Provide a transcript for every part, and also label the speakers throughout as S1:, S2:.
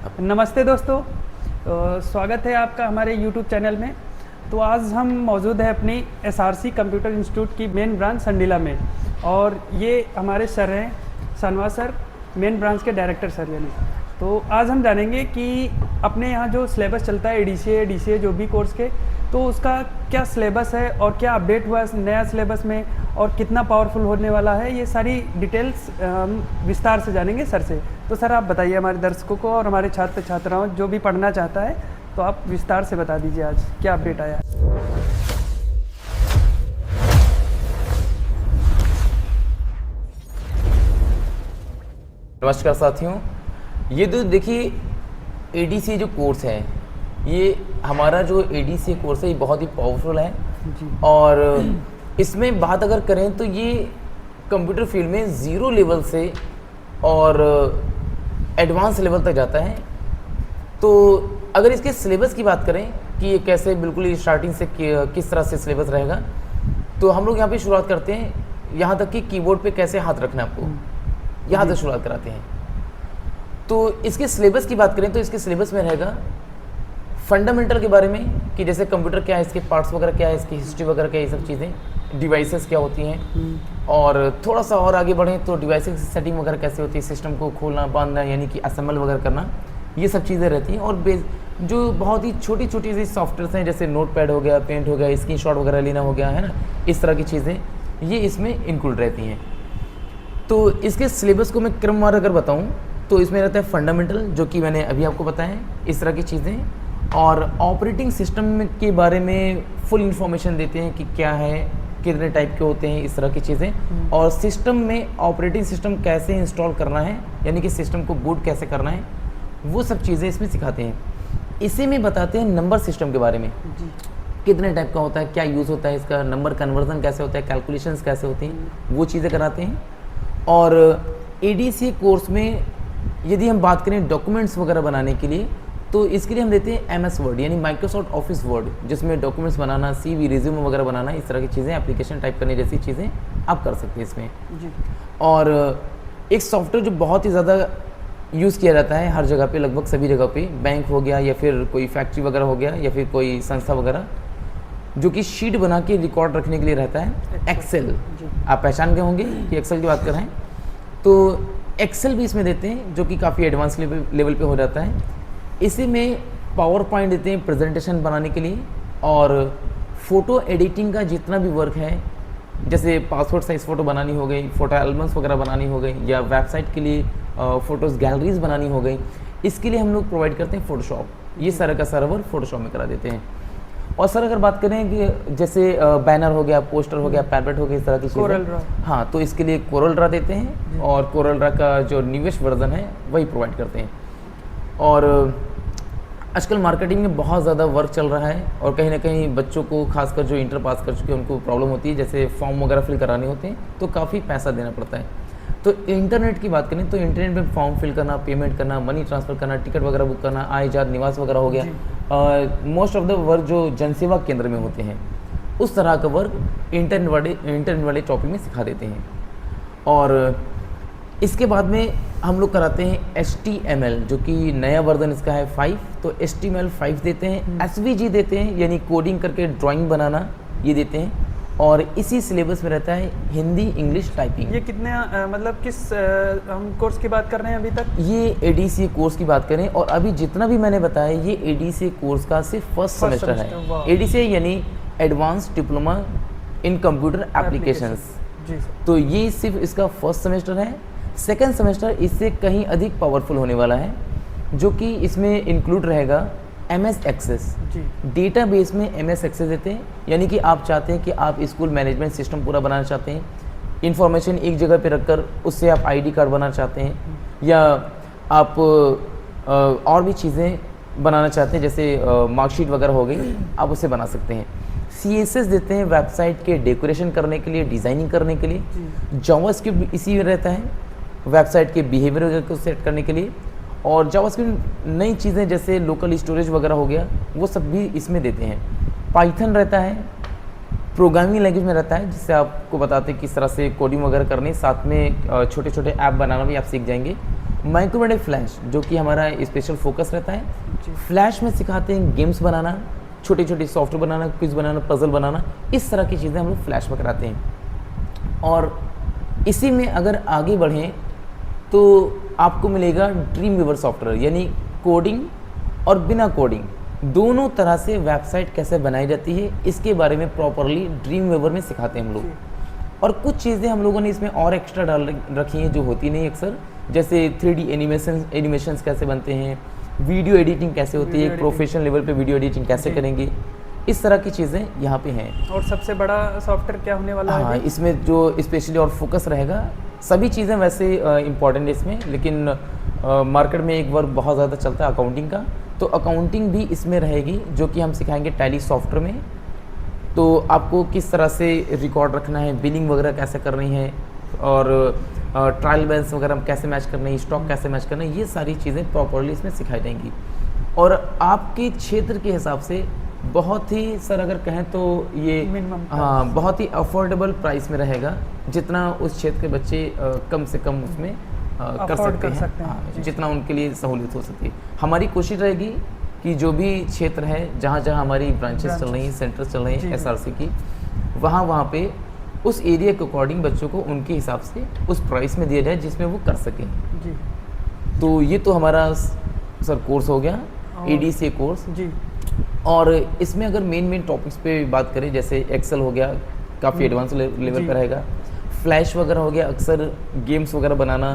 S1: नमस्ते दोस्तों। स्वागत है आपका हमारे YouTube चैनल में। तो आज हम मौजूद है अपनी SRC कंप्यूटर इंस्टीट्यूट की मेन ब्रांच संडीला में, और ये हमारे सर हैं सनवा सर, मेन ब्रांच के डायरेक्टर सर यानी। तो आज हम जानेंगे कि अपने यहाँ जो सिलेबस चलता है ADCA DCA जो भी कोर्स के, तो उसका क्या सिलेबस है और क्या अपडेट हुआ है नया सिलेबस में और कितना पावरफुल होने वाला है, ये सारी डिटेल्स हम विस्तार से जानेंगे सर से। तो सर आप बताइए हमारे दर्शकों को और हमारे छात्र छात्राओं जो भी पढ़ना चाहता है, तो आप विस्तार से बता दीजिए आज क्या अपडेट आया।
S2: नमस्कार साथियों, ये तो देखिए ADCA जो कोर्स है, ये हमारा जो ADCA कोर्स है ये बहुत ही पावरफुल है
S1: जी।
S2: और इसमें बात अगर करें तो ये कंप्यूटर फील्ड में ज़ीरो लेवल से और एडवांस लेवल तक जाता है। तो अगर इसके सिलेबस की बात करें कि ये कैसे बिल्कुल स्टार्टिंग से किस तरह से सिलेबस रहेगा, तो हम लोग यहाँ पे शुरुआत करते हैं, यहाँ तक कि कीबोर्ड पे कैसे हाथ रखना है आपको, यहाँ तक शुरुआत कराते हैं। तो इसके सिलेबस की बात करें तो इसके सिलेबस में रहेगा फंडामेंटल के बारे में कि जैसे कंप्यूटर क्या है, इसके पार्ट्स वगैरह क्या है, इसकी हिस्ट्री वगैरह क्या है, ये सब चीज़ें, डिवाइसेस क्या होती हैं, और थोड़ा सा और आगे बढ़ें तो डिवाइसेस की सेटिंग वगैरह कैसे होती है, सिस्टम को खोलना बांधना यानी कि असेंबल वगैरह करना, ये सब चीज़ें रहती हैं। और जो बहुत ही छोटी छोटी सी सॉफ्टवेयर्स हैं जैसे नोटपैड हो गया, पेंट हो गया, स्क्रीनशॉट वगैरह लेना हो गया, है ना, इस तरह की चीज़ें ये इसमें इंक्लूड रहती हैं। तो इसके सिलेबस को मैं क्रमवार अगर बताऊँ तो इसमें रहता है फंडामेंटल, जो कि मैंने अभी आपको बताया है, इस तरह की चीज़ें, और ऑपरेटिंग सिस्टम के बारे में फुल इंफॉर्मेशन देते हैं कि क्या है, कितने टाइप के होते हैं, इस तरह की चीज़ें, और सिस्टम में ऑपरेटिंग सिस्टम कैसे इंस्टॉल करना है यानी कि सिस्टम को बूट कैसे करना है, वो सब चीज़ें इसमें सिखाते हैं। इसी में बताते हैं नंबर सिस्टम के बारे में
S1: जी।
S2: कितने टाइप का होता है, क्या यूज़ होता है इसका, नंबर कन्वर्जन कैसे होता है, कैलकुलेशंस कैसे होती हैं, वो चीज़ें कराते हैं। और ADCA कोर्स में यदि हम बात करें डॉक्यूमेंट्स वगैरह बनाने के लिए, तो इसके लिए हम देते हैं MS वर्ड यानी माइक्रोसॉफ्ट ऑफिस वर्ड, जिसमें डॉक्यूमेंट्स बनाना, CV रिज्यूम वगैरह बनाना, इस तरह की चीज़ें, एप्लीकेशन टाइप करने जैसी चीज़ें आप कर सकते हैं इसमें
S1: जी।
S2: और एक सॉफ्टवेयर जो बहुत ही ज़्यादा यूज़ किया जाता है हर जगह पे, लगभग सभी जगह पे, बैंक हो गया या फिर कोई फैक्ट्री वगैरह हो गया या फिर कोई संस्था वगैरह, जो कि शीट बना के रिकॉर्ड रखने के लिए रहता है, एक्सेल। आप पहचान गए होंगे कि एक्सेल की बात कर रहे हैं, तो एक्सेल भी इसमें देते हैं जो कि काफ़ी एडवांस लेवल पे हो जाता है। इसी में पावर पॉइंट देते हैं प्रेजेंटेशन बनाने के लिए, और फ़ोटो एडिटिंग का जितना भी वर्क है, जैसे पासपोर्ट साइज़ फ़ोटो बनानी हो गई, फ़ोटो एल्बम्स वगैरह बनानी हो गई, या वेबसाइट के लिए फ़ोटोज़ गैलरीज बनानी हो गई, इसके लिए हम लोग प्रोवाइड करते हैं फ़ोटोशॉप। ये सारा का सारा वर्क फ़ोटोशॉप में करा देते हैं। और सर अगर बात करें कि जैसे बैनर हो गया, पोस्टर हो गया, पैम्पलेट हो गया, इस तरह की
S1: कोरल
S2: चीज़ें,
S1: ड्रॉ।
S2: हाँ, तो इसके लिए कोरल ड्रॉ देते हैं, और कोरल ड्रॉ का जो न्यूएस्ट वर्जन है वही प्रोवाइड करते हैं। और आजकल मार्केटिंग में बहुत ज़्यादा वर्क चल रहा है, और कहीं ना कहीं बच्चों को, खासकर जो इंटर पास कर चुके हैं, उनको प्रॉब्लम होती है, जैसे फॉर्म वगैरह फिल कराने होते हैं तो काफ़ी पैसा देना पड़ता है। तो इंटरनेट की बात करें तो इंटरनेट में फॉर्म फिल करना, पेमेंट करना, मनी ट्रांसफ़र करना, टिकट वगैरह बुक करना, आय जात निवास वगैरह हो गया, मोस्ट ऑफ द वर्क जो जनसेवा केंद्र में होते हैं, उस तरह का वर्क इंटरनेट वाले टॉपिक में सिखा देते हैं। और इसके बाद में हम लोग कराते हैं HTML, जो कि नया वर्जन इसका है 5, तो HTML 5 देते हैं, SVG देते हैं यानी कोडिंग करके ड्राइंग बनाना, ये देते हैं। और इसी सिलेबस में रहता है हिंदी इंग्लिश टाइपिंग।
S1: ये कितने मतलब किस हम कोर्स की बात कर रहे हैं अभी तक?
S2: ये ADCA कोर्स की बात करें, और अभी जितना भी मैंने बताया ये ADCA कोर्स का सिर्फ फर्स्ट सेमेस्टर है।
S1: वाह।
S2: ADCA यानी advance diploma in computer applications.
S1: जी सर।
S2: तो ये सिर्फ इसका फर्स्ट सेमेस्टर है। सेकेंड सेमेस्टर इससे कहीं अधिक पावरफुल होने वाला है, जो कि इसमें इंक्लूड रहेगा MS एक्सेस।
S1: जी।
S2: डेटाबेस में MS एक्सेस देते हैं, यानी कि आप चाहते हैं कि आप स्कूल मैनेजमेंट सिस्टम पूरा बनाना चाहते हैं, इन्फॉर्मेशन एक जगह पे रखकर उससे आप ID कार्ड बनाना चाहते हैं, या आप और भी चीज़ें बनाना चाहते हैं, जैसे मार्कशीट वगैरह हो गई, आप उसे बना सकते हैं। CSS देते हैं वेबसाइट के डेकोरेशन करने के लिए, डिज़ाइनिंग करने के लिए। जावास्क्रिप्ट इसी में रहता है, वेबसाइट के बिहेवियर वगैरह को सेट करने के लिए। और जावास्क्रिप्ट नई चीज़ें जैसे लोकल स्टोरेज वगैरह हो गया, वो सब भी इसमें देते हैं। पाइथन रहता है, प्रोग्रामिंग लैंग्वेज में रहता है, जिससे आपको बताते हैं किस तरह से कोडिंग वगैरह करनी, साथ में छोटे छोटे ऐप बनाना भी आप सीख जाएंगे। माइक्रोमेडिक फ्लैश जो कि हमारा स्पेशल फोकस रहता है।
S1: जी।
S2: फ्लैश में सिखाते हैं गेम्स बनाना, छोटे छोटे सॉफ्टवेयर बनाना, क्विज बनाना, पजल बनाना, इस तरह की चीज़ें हम लोग फ्लैश में कराते हैं। और इसी में अगर आगे बढ़ें तो आपको मिलेगा ड्रीम वीवर सॉफ्टवेयर, यानी कोडिंग और बिना कोडिंग दोनों तरह से वेबसाइट कैसे बनाई जाती है इसके बारे में प्रॉपरली ड्रीम वीवर में सिखाते हैं हम लोग। और कुछ चीज़ें हम लोगों ने इसमें और एक्स्ट्रा डाल रखी हैं जो होती नहीं अक्सर, जैसे 3D एनिमेशंस कैसे बनते हैं, वीडियो एडिटिंग कैसे होती है, प्रोफेशनल लेवल पे वीडियो एडिटिंग कैसे करेंगे, इस तरह की चीज़ें यहाँ पे हैं।
S1: और सबसे बड़ा सॉफ्टवेयर क्या होने वाला है?
S2: हाँ, इसमें जो स्पेशली और फोकस रहेगा, सभी चीज़ें वैसे इंपॉर्टेंट है इसमें, लेकिन मार्केट में एक वर्क बहुत ज़्यादा चलता है अकाउंटिंग का, तो अकाउंटिंग भी इसमें रहेगी जो कि हम सिखाएंगे टैली सॉफ्टवेयर में। तो आपको किस तरह से रिकॉर्ड रखना है, बिलिंग वगैरह कैसे करनी है, और ट्रायल बैलेंस वगैरह कैसे मैच करना है, स्टॉक कैसे मैच करना है, ये सारी चीज़ें प्रॉपरली इसमें सिखाई जाएंगी। और आपके क्षेत्र के हिसाब से बहुत ही, सर अगर कहें तो ये हाँ बहुत ही अफोर्डेबल प्राइस में रहेगा, जितना उस क्षेत्र के बच्चे कम से कम उसमें कर सकते हैं। हाँ, जितना उनके लिए सहूलियत हो सकती है। हमारी कोशिश रहेगी कि जो भी क्षेत्र है जहाँ जहाँ हमारी ब्रांचेस चल रही हैं, सेंटर्स चल रहे हैं SRC की, वहाँ पे उस एरिया के अकॉर्डिंग बच्चों को उनके हिसाब से उस प्राइस में दिया जाए जिसमें वो कर सकें जी। तो ये तो हमारा सर कोर्स हो गया, ADCA कोर्स जी। और इसमें अगर मेन टॉपिक्स पे बात करें, जैसे एक्सेल हो गया, काफ़ी एडवांस लेवल पर रहेगा, फ्लैश वगैरह हो गया, अक्सर गेम्स वगैरह बनाना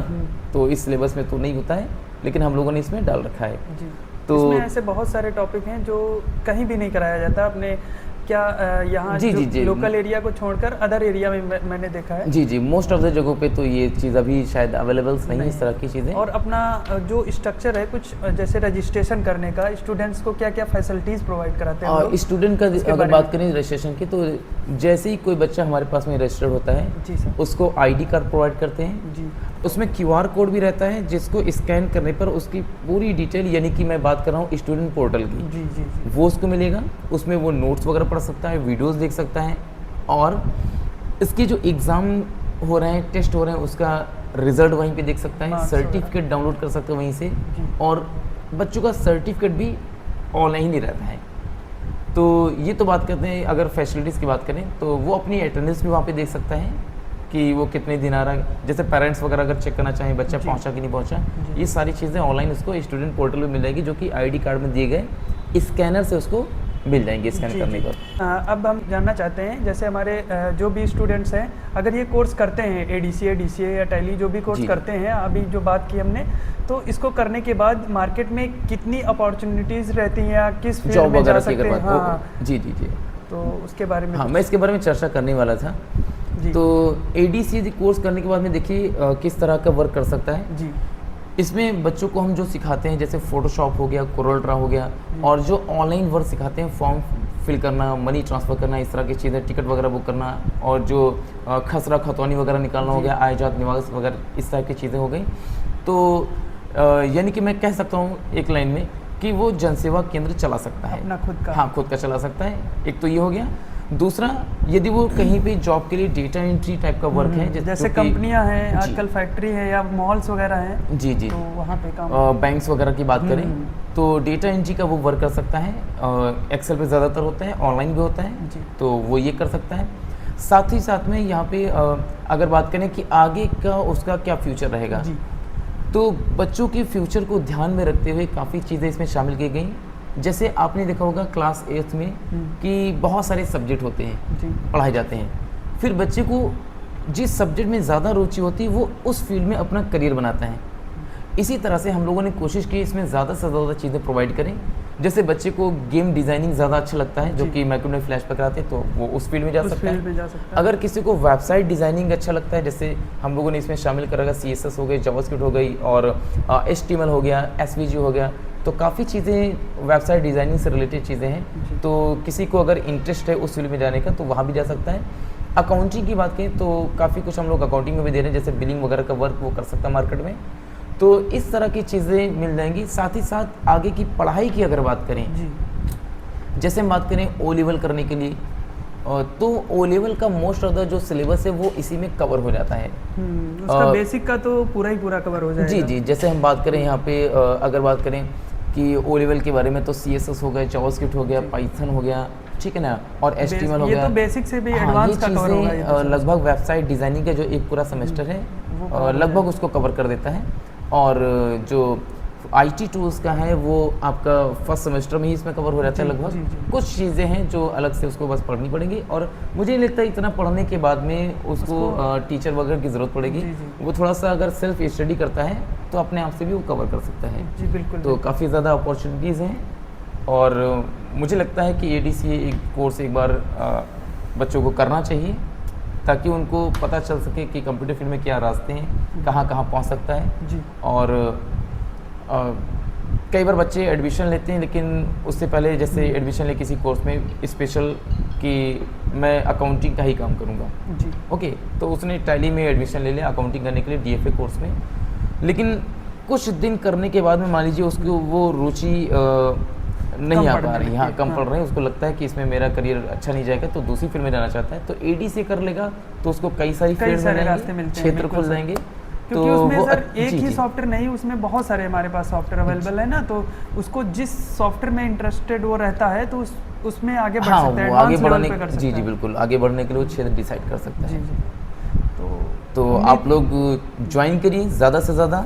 S2: तो इस सिलेबस में तो नहीं होता है, लेकिन हम लोगों ने इसमें डाल रखा है जी।
S1: तो इसमें ऐसे बहुत सारे टॉपिक हैं जो कहीं भी नहीं कराया जाता अपने, क्या यहाँ जी लोकल एरिया को छोड़कर अदर एरिया में मैंने देखा है
S2: जी। मोस्ट ऑफ द जगहों पे तो ये चीज़ अभी शायद अवेलेबल नहीं है, इस तरह की चीज़ें।
S1: और अपना जो स्ट्रक्चर है, कुछ जैसे रजिस्ट्रेशन करने का, स्टूडेंट्स को क्या क्या फैसिलिटीज़ प्रोवाइड कराते हैं?
S2: और स्टूडेंट का अगर बात करें रजिस्ट्रेशन की, तो जैसे ही कोई बच्चा हमारे पास में रजिस्टर्ड होता है जी सर, उसको ID कार्ड प्रोवाइड करते हैं जी। उसमें QR कोड भी रहता है जिसको स्कैन करने पर उसकी पूरी डिटेल, यानी कि मैं बात कर रहा हूँ स्टूडेंट पोर्टल की जी, वो उसको मिलेगा। उसमें वो नोट्स वगैरह पढ़ सकता है, वीडियोस देख सकता है, और इसके जो एग्ज़ाम हो रहे हैं, टेस्ट हो रहे हैं, उसका रिजल्ट वहीं पे देख सकता है, सर्टिफिकेट डाउनलोड कर सकते हैं वहीं से, और बच्चों का सर्टिफिकेट भी ऑनलाइन ही रहता है। तो ये तो बात करते हैं, अगर फैसिलिटीज़ की बात करें तो वो अपनी अटेंडेंस भी वहाँ पे देख सकता है कि वो कितने दिन आ रहा है, जैसे पेरेंट्स वगैरह अगर चेक करना चाहें बच्चा पहुंचा कि नहीं पहुंचा, ये सारी चीज़ें ऑनलाइन उसको स्टूडेंट पोर्टल में मिल जाएगी, जो कि ID कार्ड में दिए गए स्कैनर से उसको मिल जाएंगे स्कैन करने पर।
S1: अब हम जानना चाहते हैं, जैसे हमारे जो भी स्टूडेंट्स हैं, अगर ये कोर्स करते हैं ADCA, DCA या टैली जो भी कोर्स करते हैं, अभी जो बात की हमने, तो इसको करने के बाद मार्केट में कितनी अपॉर्चुनिटीज़ रहती हैं या किस फील्ड में जा सकते हैं? हाँ
S2: जी,
S1: तो उसके बारे में।
S2: हाँ, मैं इसके बारे में चर्चा करने वाला था। तो ADCA कोर्स करने के बाद में देखिए किस तरह का वर्क कर सकता है जी। इसमें बच्चों को हम जो सिखाते हैं, जैसे फोटोशॉप हो गया, कोरल हो गया, और जो ऑनलाइन वर्क सिखाते हैं, फॉर्म फिल करना, मनी ट्रांसफ़र करना, इस तरह की चीज़ें, टिकट वगैरह बुक करना, और जो खसरा खतौनी वगैरह निकालना हो गया, आय जात निवास वगैरह, इस तरह की चीज़ें हो गई। तो यानी कि मैं कह सकता हूँ एक लाइन में कि वो जनसेवा केंद्र चला सकता है
S1: अपना खुद का।
S2: हाँ, खुद का चला सकता है। एक तो ये हो गया। दूसरा, यदि वो कहीं पे जॉब के लिए डेटा एंट्री टाइप का वर्क है,
S1: जैसे कंपनियां हैं आजकल, फैक्ट्री है या मॉल्स वगैरह हैं
S2: जी,
S1: तो वहाँ पे काम,
S2: बैंक्स वगैरह की बात करें तो डेटा एंट्री का वो वर्क कर सकता है। एक्सेल पे ज़्यादातर होता है, ऑनलाइन भी होता है जी। तो वो ये कर सकता है। साथ ही साथ में यहाँ पे अगर बात करें कि आगे का उसका क्या फ्यूचर रहेगा जी, तो बच्चों के फ्यूचर को ध्यान में रखते हुए काफ़ी चीज़ें इसमें शामिल की गई। जैसे आपने देखा होगा क्लास 8th में कि बहुत सारे सब्जेक्ट होते हैं, पढ़ाए जाते हैं, फिर बच्चे को जिस सब्जेक्ट में ज़्यादा रुचि होती है वो उस फील्ड में अपना करियर बनाता है। इसी तरह से हम लोगों ने कोशिश की इसमें ज़्यादा से ज़्यादा चीज़ें प्रोवाइड करें। जैसे बच्चे को गेम डिज़ाइनिंग ज़्यादा अच्छा लगता है, जो कि माइक्रोमेडिक फ्लैश पर कराते हैं, तो वो उस फील्ड में जा सकता है। अगर किसी को वेबसाइट डिज़ाइनिंग अच्छा लगता है, जैसे हम लोगों ने इसमें शामिल करेगा CSS हो गई, जावास्क्रिप्ट हो गई, और HTML हो गया, SVG हो गया, तो काफ़ी चीज़ें वेबसाइट डिज़ाइनिंग से रिलेटेड चीज़ें हैं। तो किसी को अगर इंटरेस्ट है उस फील्ड में जाने का तो वहाँ भी जा सकता है। अकाउंटिंग की बात करें तो काफ़ी कुछ हम लोग अकाउंटिंग में भी दे रहे हैं, जैसे बिलिंग वगैरह का वर्क वो कर सकता है मार्केट में। तो इस तरह की चीज़ें मिल जाएंगी। साथ ही साथ आगे की पढ़ाई की अगर बात करें जी, जैसे हम बात करें O लेवल करने के लिए तो ओ लेवल का मोस्ट ऑफ द जो सिलेबस है वो इसी में कवर हो जाता है।
S1: उसका बेसिक का तो पूरा ही पूरा कवर हो जाएगा।
S2: जी जी, जैसे हम बात करें यहाँ पे अगर बात करें कि ओ लेवल के बारे में तो CSS हो गया, जावास्क्रिप्ट हो गया, पाइथन हो गया, ठीक है ना, और HTML हो गया।
S1: ये तो बेसिक से भी
S2: हाँ,
S1: एडवांस का कवर होगा। ये तो
S2: लगभग वेबसाइट डिज़ाइनिंग का जो एक पूरा सेमेस्टर है लगभग उसको कवर कर देता है। और जो IT टूल्स का है वो आपका फर्स्ट सेमेस्टर में ही इसमें कवर हो जाता है लगभग। कुछ चीज़ें हैं जो अलग से उसको बस पढ़नी पड़ेंगी, और मुझे नहीं लगता इतना पढ़ने के बाद में उसको टीचर वगैरह की ज़रूरत पड़ेगी। वो थोड़ा सा अगर सेल्फ स्टडी करता है तो अपने आप से भी वो कवर कर सकता है।
S1: जी बिल्कुल।
S2: तो काफ़ी ज़्यादा अपॉर्चुनिटीज़ हैं, और मुझे लगता है कि ADCA एक कोर्स एक बार बच्चों को करना चाहिए, ताकि उनको पता चल सके कि कंप्यूटर फील्ड में क्या रास्ते हैं, कहाँ कहाँ पहुँच सकता है
S1: जी।
S2: और कई बार बच्चे एडमिशन लेते हैं, लेकिन उससे पहले जैसे एडमिशन ले किसी कोर्स में स्पेशल कि मैं अकाउंटिंग का ही काम करूँगा,
S1: जी
S2: ओके, तो उसने टैली में एडमिशन ले लिया अकाउंटिंग करने के लिए DFA कोर्स में, लेकिन कुछ दिन करने के बाद में मान लीजिए उसको वो रुचि नहीं आ पा रही, हाँ कम पड़ रही है, उसको लगता है कि इसमें मेरा करियर अच्छा नहीं जाएगा तो दूसरी फील्ड में जाना चाहता है, तो ADCA कर लेगा तो उसको कई सारी फील्ड मिल जाएंगे, क्षेत्र खुल जाएंगे।
S1: क्योंकि उसमें सर एक ही सॉफ्टवेयर नहीं, उसमें बहुत सारे हमारे पास सॉफ्टवेयर अवेलेबल है ना, तो उसको जिस सॉफ्टवेयर में इंटरेस्टेड वो रहता है तो उसमें आगे बढ़ सकता है,
S2: आगे बढ़ने
S1: पे कर सकता
S2: जी जी बिल्कुल, आगे बढ़ने के लिए वो क्षेत्र डिसाइड कर सकता है।
S1: जी
S2: तो आप लोग ज्वाइन करिए ज़्यादा से ज़्यादा,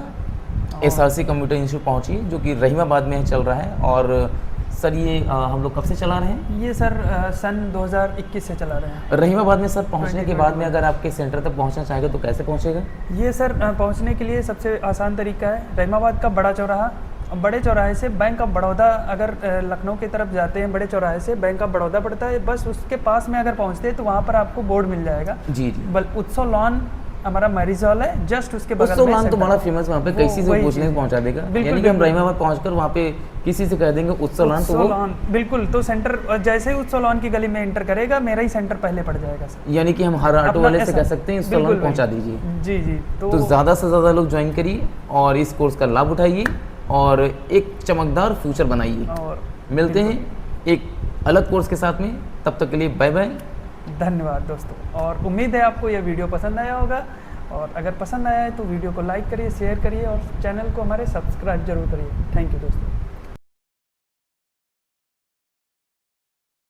S2: SRC कंप्यूटर इंस्टीट्यूट पहुँचिए जो कि रहीमाबाद में चल रहा है। और सर ये हम लोग कब से चला रहे हैं?
S1: ये सर सन 2021 से चला रहे हैं।
S2: रहीमाबाद में सर पहुंचने के बाद में अगर आपके सेंटर तक पहुंचना चाहेगा तो कैसे पहुंचेगा?
S1: ये सर पहुंचने के लिए सबसे आसान तरीका है रहीमाबाद का बड़ा चौराहा, बड़े चौराहे से बैंक ऑफ बड़ौदा, अगर लखनऊ की तरफ जाते हैं बड़े चौराहे से बैंक ऑफ बड़ौदा पड़ता है, बस उसके पास में अगर पहुँचते हैं तो वहाँ पर आपको बोर्ड मिल जाएगा।
S2: जी जी,
S1: उत्सव लॉन हमारा मैरिज हॉल है, जस्ट उसके बगल में।
S2: उत्सव लॉन तो बड़ा फेमस, वहाँ पे किसी से पूछने पहुँचा देगा, यानी कि हम रहीमाबाद पहुँचकर वहाँ पे किसी से कह देंगे उत्सव लॉन, तो वो
S1: बिल्कुल, तो सेंटर जैसे ही उत्सव लॉन की गली में एंटर करेगा मेरा ही सेंटर पहले पड़ जाएगा सर।
S2: यानी कि हम हर ऑटो वाले से कह सकते हैं उत्सव लॉन पहुँचा दीजिए।
S1: जी जी,
S2: तो ज़्यादा से ज़्यादा लोग ज्वाइन करिए और इस कोर्स का लाभ उठाइए और एक चमकदार फ्यूचर बनाइए। और मिलते हैं एक अलग कोर्स के साथ में, तब तक के लिए बाय बाय,
S1: धन्यवाद दोस्तों। और उम्मीद है आपको यह वीडियो पसंद आया होगा, और अगर पसंद आया है तो वीडियो को लाइक करिए, शेयर करिए और चैनल को हमारे सब्सक्राइब जरूर करिए। थैंक यू दोस्तों।